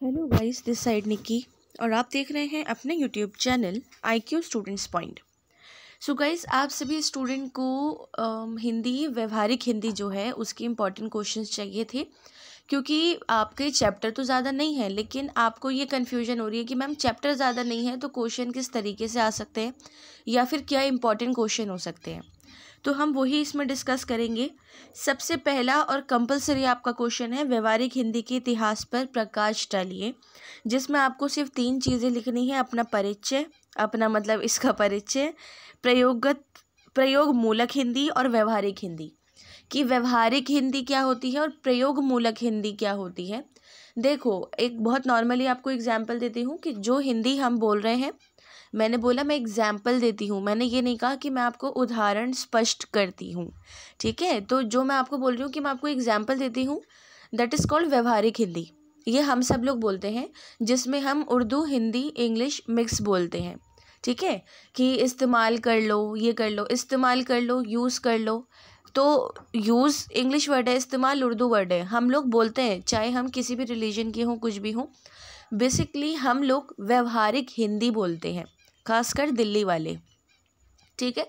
Hello guys, this side Nikki और आप देख रहे हैं अपने YouTube channel IQ students point. So guys, आप सभी स्टूडेंट को हिंदी व्यवहारिक हिंदी जो है उसके इम्पॉर्टेंट क्वेश्चंस चाहिए थे, क्योंकि आपके चैप्टर तो ज़्यादा नहीं है लेकिन आपको ये कन्फ्यूजन हो रही है कि मैम चैप्टर ज़्यादा नहीं है तो क्वेश्चन किस तरीके से आ सकते हैं या फिर क्या इंपॉर्टेंट क्वेश्चन हो सकते हैं। तो हम वही इसमें डिस्कस करेंगे। सबसे पहला और कंपलसरी आपका क्वेश्चन है व्यवहारिक हिंदी के इतिहास पर प्रकाश डालिए, जिसमें आपको सिर्फ 3 चीज़ें लिखनी है। अपना परिचय, अपना मतलब इसका परिचय, प्रयोग मूलक हिंदी और व्यवहारिक हिंदी। कि व्यवहारिक हिंदी क्या होती है और प्रयोग मूलक हिंदी क्या होती है। देखो, एक बहुत नॉर्मली आपको एग्जाम्पल देती हूँ कि जो हिंदी हम बोल रहे हैं, मैंने बोला मैं एग्जाम्पल देती हूँ, मैंने ये नहीं कहा कि मैं आपको उदाहरण स्पष्ट करती हूँ। ठीक है, तो जो मैं आपको बोल रही हूँ कि मैं आपको एग्जाम्पल देती हूँ, दैट इज़ कॉल्ड व्यवहारिक हिंदी। ये हम सब लोग बोलते हैं, जिसमें हम उर्दू हिंदी इंग्लिश मिक्स बोलते हैं। ठीक है, कि इस्तेमाल कर लो, ये कर लो, इस्तेमाल कर लो, यूज़ कर लो। तो यूज़ इंग्लिश वर्ड है, इस्तेमाल उर्दू वर्ड है। हम लोग बोलते हैं, चाहे हम किसी भी रिलीजन के हों, कुछ भी हों, बेसिकली हम लोग व्यवहारिक हिंदी बोलते हैं, खासकर दिल्ली वाले। ठीक है,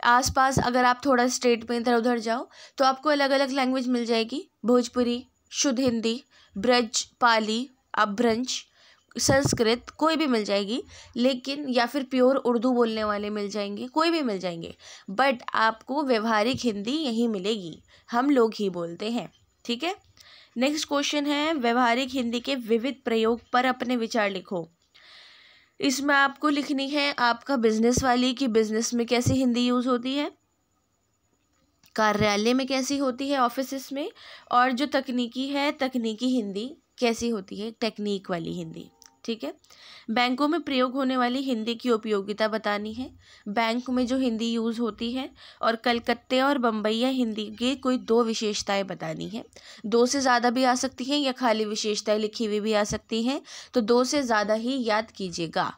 आसपास अगर आप थोड़ा स्टेट में इधर उधर जाओ तो आपको अलग अलग लैंग्वेज मिल जाएगी। भोजपुरी, शुद्ध हिंदी, ब्रज, पाली, अभ्रंश, संस्कृत, कोई भी मिल जाएगी। लेकिन या फिर प्योर उर्दू बोलने वाले मिल जाएंगे, कोई भी मिल जाएंगे, बट आपको व्यवहारिक हिंदी यहीं मिलेगी, हम लोग ही बोलते हैं। ठीक है, नेक्स्ट क्वेश्चन है व्यवहारिक हिंदी के विविध प्रयोग पर अपने विचार लिखो। इसमें आपको लिखनी है आपका बिजनेस वाली कि बिजनेस में कैसी हिंदी यूज़ होती है, कार्यालय में कैसी होती है, ऑफिसेस में, और जो तकनीकी है तकनीकी हिंदी कैसी होती है, टेक्निक वाली हिंदी। ठीक है, बैंकों में प्रयोग होने वाली हिंदी की उपयोगिता बतानी है, बैंक में जो हिंदी यूज़ होती है, और कलकत्ते और बम्बईया हिंदी के कोई 2 विशेषताएं बतानी है। 2 से ज़्यादा भी आ सकती हैं या खाली विशेषताएं लिखी हुई भी आ सकती हैं, तो 2 से ज़्यादा ही याद कीजिएगा।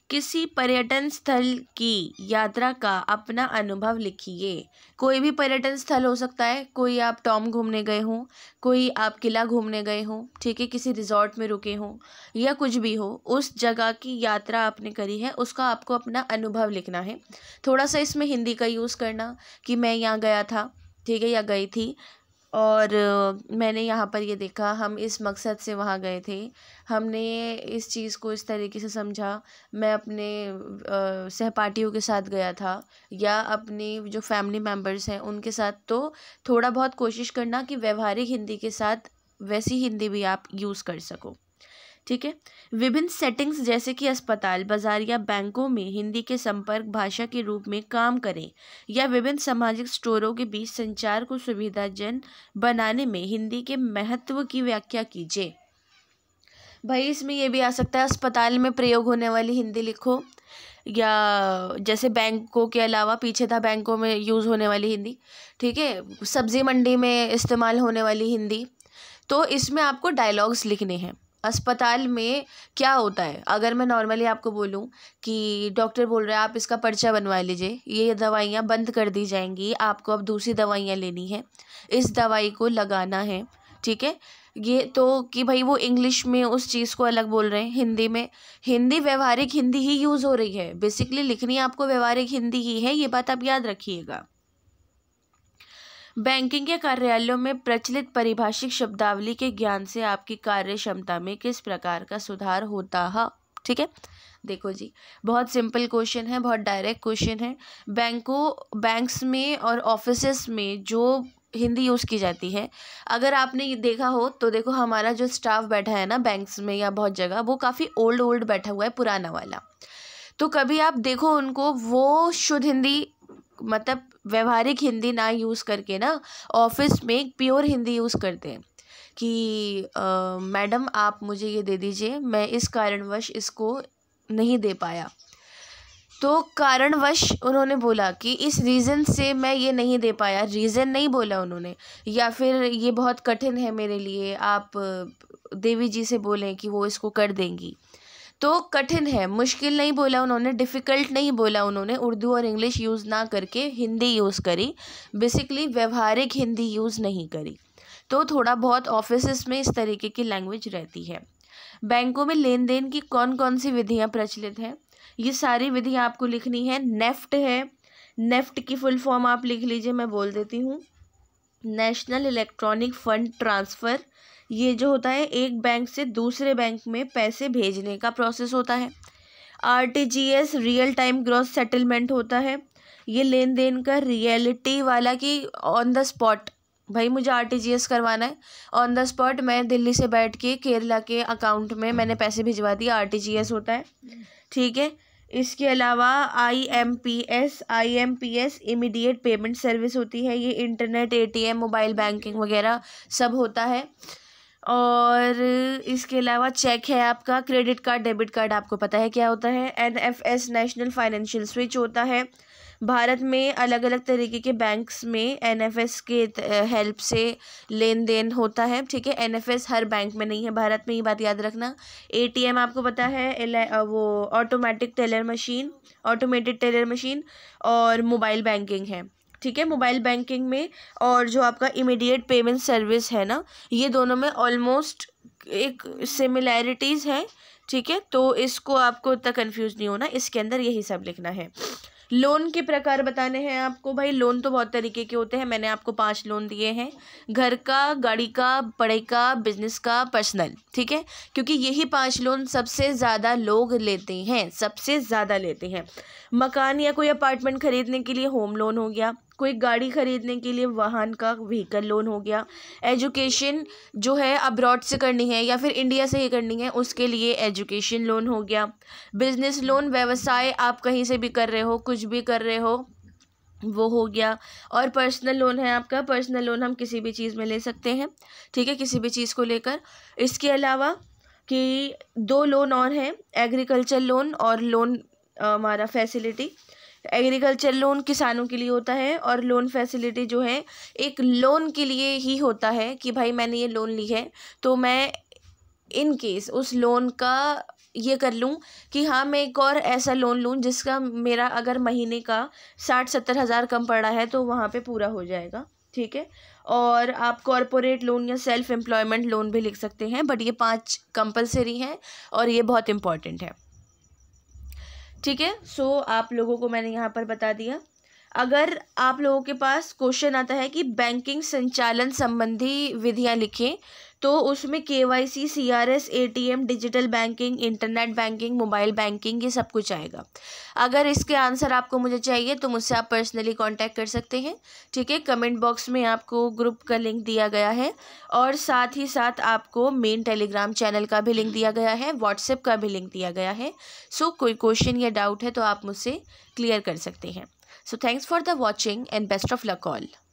किसी पर्यटन स्थल की यात्रा का अपना अनुभव लिखिए। कोई भी पर्यटन स्थल हो सकता है, कोई आप टॉम घूमने गए हों, कोई आप किला घूमने गए हों, ठीक है, किसी रिजॉर्ट में रुके हों या कुछ भी हो, उस जगह की यात्रा आपने करी है, उसका आपको अपना अनुभव लिखना है। थोड़ा सा इसमें हिंदी का यूज़ करना कि मैं यहाँ गया था, ठीक है, या गई थी, और मैंने यहाँ पर ये देखा, हम इस मकसद से वहाँ गए थे, हमने इस चीज़ को इस तरीके से समझा, मैं अपने सहपाठियों के साथ गया था या अपने जो फैमिली मेम्बर्स हैं उनके साथ। तो थोड़ा बहुत कोशिश करना कि व्यवहारिक हिंदी के साथ वैसी हिंदी भी आप यूज़ कर सको। ठीक है, विभिन्न सेटिंग्स जैसे कि अस्पताल, बाजार या बैंकों में हिंदी के संपर्क भाषा के रूप में काम करें, या विभिन्न सामाजिक स्टोरों के बीच संचार को सुविधाजनक बनाने में हिंदी के महत्व की व्याख्या कीजिए। भाई, इसमें ये भी आ सकता है अस्पताल में प्रयोग होने वाली हिंदी लिखो, या जैसे बैंकों के अलावा पीछे था बैंकों में यूज़ होने वाली हिंदी। ठीक है, सब्जी मंडी में इस्तेमाल होने वाली हिंदी। तो इसमें आपको डायलॉग्स लिखने हैं। अस्पताल में क्या होता है, अगर मैं नॉर्मली आपको बोलूं कि डॉक्टर बोल रहे हैं आप इसका पर्चा बनवा लीजिए, ये दवाइयाँ बंद कर दी जाएंगी, आपको अब दूसरी दवाइयाँ लेनी है, इस दवाई को लगाना है। ठीक है, ये तो कि भाई वो इंग्लिश में उस चीज़ को अलग बोल रहे हैं, हिंदी में, हिंदी व्यवहारिक हिंदी ही यूज़ हो रही है। बेसिकली लिखनी आपको व्यवहारिक हिंदी ही है, ये बात आप याद रखिएगा। बैंकिंग या कार्यालयों में प्रचलित परिभाषिक शब्दावली के ज्ञान से आपकी कार्य क्षमता में किस प्रकार का सुधार होता है। ठीक है, देखो जी, बहुत सिंपल क्वेश्चन है, बहुत डायरेक्ट क्वेश्चन है। बैंक्स में और ऑफिसेस में जो हिंदी यूज़ की जाती है, अगर आपने ये देखा हो तो देखो, हमारा जो स्टाफ बैठा है ना बैंक्स में या बहुत जगह, वो काफ़ी ओल्ड बैठा हुआ है, पुराना वाला। तो कभी आप देखो उनको, वो शुद्ध हिंदी मतलब व्यवहारिक हिंदी ना यूज़ करके ना ऑफिस में प्योर हिंदी यूज़ करते हैं कि मैडम आप मुझे ये दे दीजिए, मैं इस कारणवश इसको नहीं दे पाया। तो कारणवश उन्होंने बोला कि इस रीज़न से मैं ये नहीं दे पाया, रीज़न नहीं बोला उन्होंने, या फिर ये बहुत कठिन है मेरे लिए, आप देवी जी से बोलें कि वो इसको कर देंगी। तो कठिन है, मुश्किल नहीं बोला उन्होंने, डिफ़िकल्ट नहीं बोला उन्होंने, उर्दू और इंग्लिश यूज़ ना करके हिंदी यूज़ करी, बेसिकली व्यवहारिक हिंदी यूज़ नहीं करी। तो थोड़ा बहुत ऑफिसेस में इस तरीके की लैंग्वेज रहती है। बैंकों में लेन देन की कौन कौन सी विधियाँ प्रचलित हैं, ये सारी विधियाँ आपको लिखनी है। नेफ्ट है, नेफ्ट की फुल फॉर्म आप लिख लीजिए, मैं बोल देती हूँ, नेशनल इलेक्ट्रॉनिक फंड ट्रांसफ़र। ये जो होता है एक बैंक से दूसरे बैंक में पैसे भेजने का प्रोसेस होता है। RTGS real time gross settlement होता है, ये लेन देन का रियलिटी वाला कि ऑन द स्पॉट, भाई मुझे आरटीजीएस करवाना है, ऑन द स्पॉट मैं दिल्ली से बैठ के केरला के अकाउंट में मैंने पैसे भिजवा दिए, आरटीजीएस होता है, ठीक है। इसके अलावा आईएमपीएस इमीडिएट पेमेंट सर्विस होती है, ये इंटरनेट, एटीएम, मोबाइल बैंकिंग वगैरह सब होता है। और इसके अलावा चेक है आपका, क्रेडिट कार्ड, डेबिट कार्ड आपको पता है क्या होता है। एनएफएस नेशनल फाइनेंशियल स्विच होता है। भारत में अलग अलग तरीके के बैंक्स में एनएफएस के हेल्प से लेन देन होता है, ठीक है। एनएफएस हर बैंक में नहीं है भारत में, ये बात याद रखना। एटीएम आपको पता है, वो ऑटोमेटेड टेलर मशीन, और मोबाइल बैंकिंग है, ठीक है। मोबाइल बैंकिंग में और जो आपका इमीडिएट पेमेंट सर्विस है ना, ये दोनों में ऑलमोस्ट एक सिमिलैरिटीज़ है, ठीक है। तो इसको आपको इतना कंफ्यूज नहीं होना, इसके अंदर यही सब लिखना है। लोन के प्रकार बताने हैं आपको। भाई लोन तो बहुत तरीके के होते हैं, मैंने आपको 5 लोन दिए हैं, घर का, गाड़ी का, पढ़ाई का, बिजनेस का, पर्सनल, ठीक है। क्योंकि यही 5 लोन सबसे ज़्यादा लोग लेते हैं। मकान या कोई अपार्टमेंट खरीदने के लिए होम लोन हो गया, कोई गाड़ी खरीदने के लिए वाहन का व्हीकल लोन हो गया, एजुकेशन जो है अब्रॉड से करनी है या फिर इंडिया से ही करनी है उसके लिए एजुकेशन लोन हो गया, बिजनेस लोन, व्यवसाय आप कहीं से भी कर रहे हो, कुछ भी कर रहे हो, वो हो गया। और पर्सनल लोन है आपका, पर्सनल लोन हम किसी भी चीज़ में ले सकते हैं, ठीक है, किसी भी चीज़ को लेकर। इसके अलावा कि 2 लोन और हैं, एग्रीकल्चर लोन और लोन हमारा फैसिलिटी। एग्रीकल्चर लोन किसानों के लिए होता है और लोन फैसिलिटी जो है एक लोन के लिए ही होता है कि भाई मैंने ये लोन ली है तो मैं इन केस उस लोन का ये कर लूँ कि हाँ मैं एक और ऐसा लोन लूँ जिसका मेरा अगर महीने का 60-70 हज़ार कम पड़ा है तो वहाँ पे पूरा हो जाएगा, ठीक है। और आप कॉरपोरेट लोन या सेल्फ एम्प्लॉयमेंट लोन भी लिख सकते हैं, बट ये 5 कंपलसरी हैं और ये बहुत इंपॉर्टेंट है, ठीक है। सो आप लोगों को मैंने यहाँ पर बता दिया। अगर आप लोगों के पास क्वेश्चन आता है कि बैंकिंग संचालन संबंधी विधियाँ लिखें, तो उसमें KYC, CRS, ATM, digital banking, internet banking, mobile banking, ये सब कुछ आएगा। अगर इसके आंसर आपको मुझे चाहिए तो मुझसे आप पर्सनली कांटेक्ट कर सकते हैं, ठीक है। कमेंट बॉक्स में आपको ग्रुप का लिंक दिया गया है और साथ ही साथ आपको मेन टेलीग्राम चैनल का भी लिंक दिया गया है, व्हाट्सएप का भी लिंक दिया गया है। सो कोई क्वेश्चन या डाउट है तो आप मुझसे क्लियर कर सकते हैं। So thanks for the watching and best of luck all.